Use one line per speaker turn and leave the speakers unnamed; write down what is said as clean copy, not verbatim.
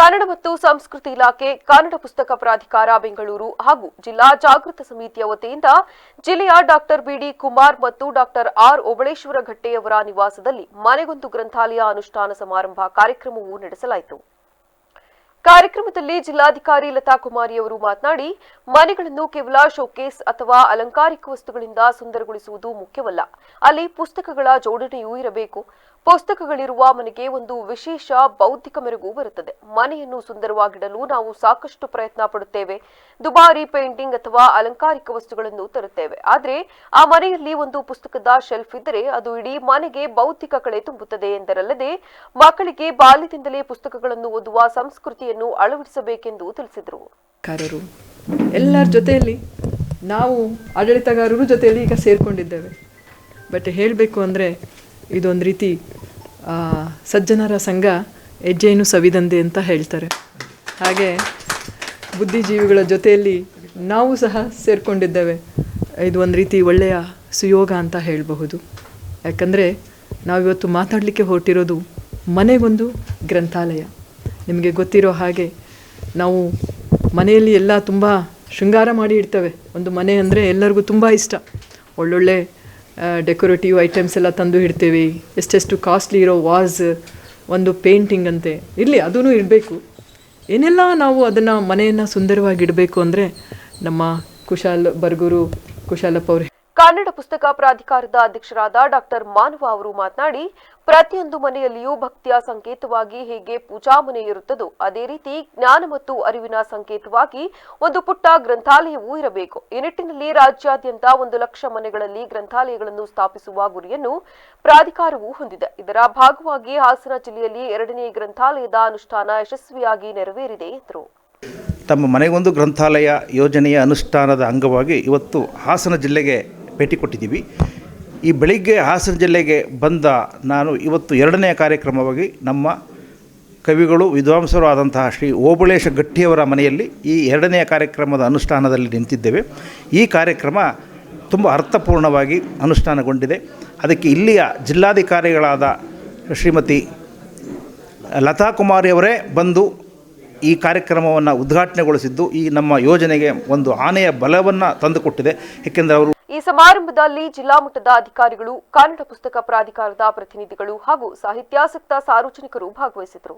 ಕನ್ನಡ ಮತ್ತು ಸಂಸ್ಕೃತಿ ಇಲಾಖೆ, ಕನ್ನಡ ಪುಸ್ತಕ ಪ್ರಾಧಿಕಾರ ಬೆಂಗಳೂರು ಹಾಗೂ ಜಿಲ್ಲಾ ಜಾಗೃತ ಸಮಿತಿಯ ವತಿಯಿಂದ ಜಿಲ್ಲೆಯ ಡಾಕ್ಟರ್ ಬಿಡಿ ಕುಮಾರ್ ಮತ್ತು ಡಾಕ್ಟರ್ ಆರ್ ಓಬಳೇಶ್ವರ ಘಟ್ಟೆಯವರ ನಿವಾಸದಲ್ಲಿ ಮನೆಗೊಂದು ಗ್ರಂಥಾಲಯ ಅನುಷ್ಠಾನ ಸಮಾರಂಭ ಕಾರ್ಯಕ್ರಮವು ನಡೆಸಲಾಯಿತು. ಕಾರ್ಯಕ್ರಮದಲ್ಲಿ ಜಿಲ್ಲಾಧಿಕಾರಿ ಲತಾ ಕುಮಾರಿಯವರು ಮಾತನಾಡಿ, ಮನೆಗಳನ್ನು ಕೇವಲ ಶೋಕೇಸ್ ಅಥವಾ ಅಲಂಕಾರಿಕ ವಸ್ತುಗಳಿಂದ ಸುಂದರಗೊಳಿಸುವುದು ಮುಖ್ಯವಲ್ಲ. ಅಲ್ಲಿ ಪುಸ್ತಕಗಳ ಜೋಡಣೆಯೂ ಇರಬೇಕು. ಪುಸ್ತಕಗಳಿರುವ ಮನೆಗೆ ಒಂದು ವಿಶೇಷ ಬೌದ್ಧಿಕ ಮೆರುಗು ಬರುತ್ತದೆ. ಮನೆಯನ್ನು ಸುಂದರವಾಗಿಡಲು ನಾವು ಸಾಕಷ್ಟು ಪ್ರಯತ್ನ ಪಡುತ್ತೇವೆ. ದುಬಾರಿ ಪೇಂಟಿಂಗ್ ಅಥವಾ ಅಲಂಕಾರಿಕ ವಸ್ತುಗಳನ್ನು ತರುತ್ತೇವೆ. ಆದರೆ ಆ ಮನೆಯಲ್ಲಿ ಒಂದು ಪುಸ್ತಕದ ಶೆಲ್ಫ್ ಇದ್ದರೆ ಅದು ಇಡೀ ಮನೆಗೆ ಬೌದ್ಧಿಕ ಕಳೆ ತುಂಬುತ್ತದೆ ಎಂದರಲ್ಲದೆ, ಮಕ್ಕಳಿಗೆ ಬಾಲ್ಯದಿಂದಲೇ ಪುಸ್ತಕಗಳನ್ನು ಓದುವ ಸಂಸ್ಕೃತಿಯನ್ನು ಅಳವಡಿಸಬೇಕೆಂದು ತಿಳಿಸಿದರು.
ಎಲ್ಲರ ಜೊತೆಯಲ್ಲಿ ನಾವು ಆಡಳಿತಗಾರರು ಜೊತೆಯಲ್ಲಿ ಈಗ ಸೇರಿಕೊಂಡಿದ್ದೇವೆ. ಬಟ್ ಹೇಳಬೇಕು ಅಂದರೆ ಇದೊಂದು ರೀತಿ ಸಜ್ಜನರ ಸಂಘ ಹೆಜ್ಜೆಯನ್ನು ಸವಿದಂದೆ ಅಂತ ಹೇಳ್ತಾರೆ. ಹಾಗೆ ಬುದ್ಧಿಜೀವಿಗಳ ಜೊತೆಯಲ್ಲಿ ನಾವು ಸಹ ಸೇರಿಕೊಂಡಿದ್ದೇವೆ. ಇದು ಒಂದು ರೀತಿ ಒಳ್ಳೆಯ ಸುಯೋಗ ಅಂತ ಹೇಳಬಹುದು. ಯಾಕಂದರೆ ನಾವಿವತ್ತು ಮಾತಾಡಲಿಕ್ಕೆ ಹೊರಟಿರೋದು ಮನೆಗೊಂದು ಗ್ರಂಥಾಲಯ. ನಿಮಗೆ ಗೊತ್ತಿರೋ ಹಾಗೆ ನಾವು ಮನೆಯಲ್ಲಿ ಎಲ್ಲ ತುಂಬ ಶೃಂಗಾರ ಮಾಡಿ ಇಡ್ತೇವೆ. ಒಂದು ಮನೆ ಅಂದರೆ ಎಲ್ಲರಿಗೂ ತುಂಬ ಇಷ್ಟ. ಒಳ್ಳೊಳ್ಳೆ ಡೆಕೋರೇಟಿವ್ ಐಟಮ್ಸ್ ಎಲ್ಲ ತಂದು ಇಡ್ತೇವೆ. ಎಷ್ಟೆಷ್ಟು ಕಾಸ್ಟ್ಲಿ ಇರೋ ವಾಸ್, ಒಂದು ಪೇಂಟಿಂಗ್ ಅಂತೆ ಇರಲಿ, ಅದೂ ಇರಬೇಕು. ಏನೆಲ್ಲ ನಾವು ಅದನ್ನು ಮನೆಯನ್ನು ಸುಂದರವಾಗಿ ಇಡಬೇಕು ಅಂದರೆ ನಮ್ಮ ಕುಶಾಲಪ್ಪ ಅವರು
ಕನ್ನಡ ಪುಸ್ತಕ ಪ್ರಾಧಿಕಾರದ ಅಧ್ಯಕ್ಷರಾದ ಡಾಕ್ಟರ್ ಮಾನವ ಅವರು ಮಾತನಾಡಿ, ಪ್ರತಿಯೊಂದು ಮನೆಯಲ್ಲಿಯೂ ಭಕ್ತಿಯ ಸಂಕೇತವಾಗಿ ಹೇಗೆ ಪೂಜಾ ಮನೆ ಇರುತ್ತದೋ ಅದೇ ರೀತಿ ಜ್ಞಾನ ಮತ್ತು ಅರಿವಿನ ಸಂಕೇತವಾಗಿ ಒಂದು ಪುಟ್ಟ ಗ್ರಂಥಾಲಯವೂ ಇರಬೇಕು. ಈ ನಿಟ್ಟಿನಲ್ಲಿ ರಾಜ್ಯಾದ್ಯಂತ 1,00,000 ಮನೆಗಳಲ್ಲಿ ಗ್ರಂಥಾಲಯಗಳನ್ನು ಸ್ಥಾಪಿಸುವ ಗುರಿಯನ್ನು ಪ್ರಾಧಿಕಾರವು ಹೊಂದಿದೆ. ಇದರ ಭಾಗವಾಗಿ ಹಾಸನ ಜಿಲ್ಲೆಯಲ್ಲಿ 2ನೇ ಗ್ರಂಥಾಲಯದ ಅನುಷ್ಠಾನ ಯಶಸ್ವಿಯಾಗಿ ನೆರವೇರಿದೆ ಎಂದರು.
ತಮ್ಮ ಮನೆಗೊಂದು ಗ್ರಂಥಾಲಯ ಯೋಜನೆಯ ಅನುಷ್ಠಾನದ ಅಂಗವಾಗಿ ಇವತ್ತು ಹಾಸನ ಜಿಲ್ಲೆಗೆ ಭೇಟಿ ಕೊಟ್ಟಿದ್ದೀವಿ. ಈ ಬೆಳಿಗ್ಗೆ ಹಾಸನ ಜಿಲ್ಲೆಗೆ ಬಂದ ನಾನು ಇವತ್ತು 2ನೇ ಕಾರ್ಯಕ್ರಮವಾಗಿ ನಮ್ಮ ಕವಿಗಳು ವಿದ್ವಾಂಸರು ಆದಂತಹ ಶ್ರೀ ಓಬಳೇಶ ಘಟ್ಟಿಯವರ ಮನೆಯಲ್ಲಿ ಈ 2ನೇ ಕಾರ್ಯಕ್ರಮದ ಅನುಷ್ಠಾನದಲ್ಲಿ ನಿಂತಿದ್ದೇವೆ. ಈ ಕಾರ್ಯಕ್ರಮ ತುಂಬ ಅರ್ಥಪೂರ್ಣವಾಗಿ ಅನುಷ್ಠಾನಗೊಂಡಿದೆ. ಅದಕ್ಕೆ ಇಲ್ಲಿಯ ಜಿಲ್ಲಾಧಿಕಾರಿಗಳಾದ ಶ್ರೀಮತಿ ಲತಾ ಕುಮಾರಿಯವರೇ ಬಂದು ಈ ಕಾರ್ಯಕ್ರಮವನ್ನು ಉದ್ಘಾಟನೆಗೊಳಿಸಿದ್ದು ಈ ನಮ್ಮ ಯೋಜನೆಗೆ ಒಂದು ಆನೆಯ ಬಲವನ್ನು ತಂದುಕೊಟ್ಟಿದೆ. ಏಕೆಂದರೆ ಅವರು
ಈ ಸಮಾರಂಭದಲ್ಲಿ ಜಿಲ್ಲಾ ಮಟ್ಟದ ಅಧಿಕಾರಿಗಳು, ಕನ್ನಡ ಪುಸ್ತಕ ಪ್ರಾಧಿಕಾರದ ಪ್ರತಿನಿಧಿಗಳು ಹಾಗೂ ಸಾಹಿತ್ಯಾಸಕ್ತ ಸಾರ್ವಜನಿಕರು ಭಾಗವಹಿಸಿದರು.